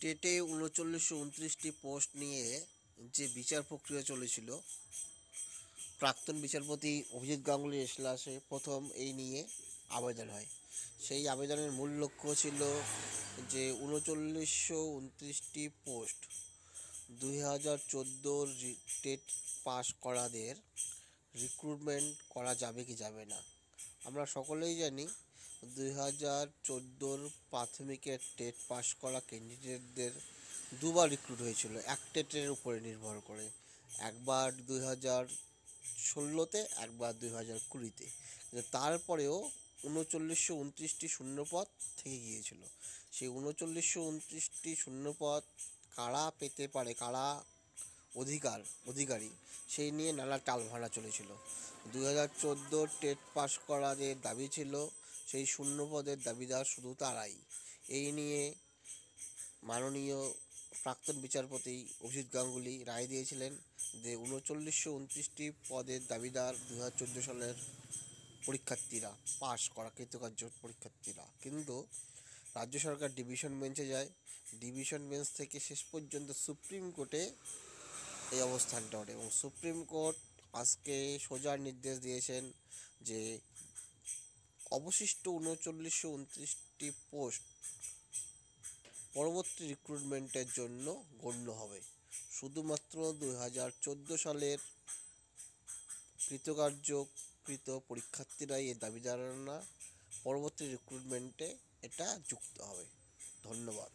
টেটে ৩৯২৯টি post নিয়ে যে বিচার প্রক্রিয়া চলেছিল, প্রাক্তন বিচারপতি অভিজিৎ গাঙ্গুলির এজলাসে প্রথম এই নিয়ে আবেদন হয়। সেই আবেদনের মূল লক্ষ্য ছিল যে ৩৯২৯টি পোস্ট ২০১৪ টেট পাস করাদের রিক্রুটমেন্ট করা যাবে কি যাবে না। আমরা সকলেই জানি ২০১৪ প্রাথমিকের টেট পাস করা ক্যান্ডিডেটদের দুবার রিক্রুট হয়েছিল এক টেটের উপরে নির্ভর করে, একবার 2016-তে, একবার 2020-তে। তারপরেও ৩৯২৯টি শূন্যপদ থেকে গিয়েছিল। সেই ৩৯২৯টি শূন্যপদ কারা পেতে পারে, কারা অধিকারী, সেই নিয়ে নানা টালভাড়া চলেছিল। ২০১৪ টেট পাস করাদের দাবি ছিল সেই শূন্যপদের দাবিদার শুধু তারাই। এই নিয়ে মাননীয় প্রাক্তন বিচারপতি অভিজিৎ গাঙ্গুলি রায় দিয়েছিলেন যে ৩৯২৯টি পদের দাবিদার ২০১৪ সালের পরীক্ষার্থীরা, পাস করা কৃতকার্য পরীক্ষার্থীরা। কিন্তু রাজ্য সরকার ডিভিশন বেঞ্চে যায়। ডিভিশন বেঞ্চ থেকে শেষ পর্যন্ত সুপ্রিম কোর্টে এই অবস্থানটা ওঠে এবং সুপ্রিম কোর্ট আজকে সোজা নির্দেশ দিয়েছেন যে অবশিষ্ট ৩৯২৯টি পোস্ট পরবর্তী রিক্রুটমেন্টের জন্য গণ্য হবে। শুধুমাত্র ২০১৪ সালের কৃত পরীক্ষার্থীরাই এর দাবিদার না, পরবর্তী রিক্রুটমেন্টে এটা যুক্ত হবে। ধন্যবাদ।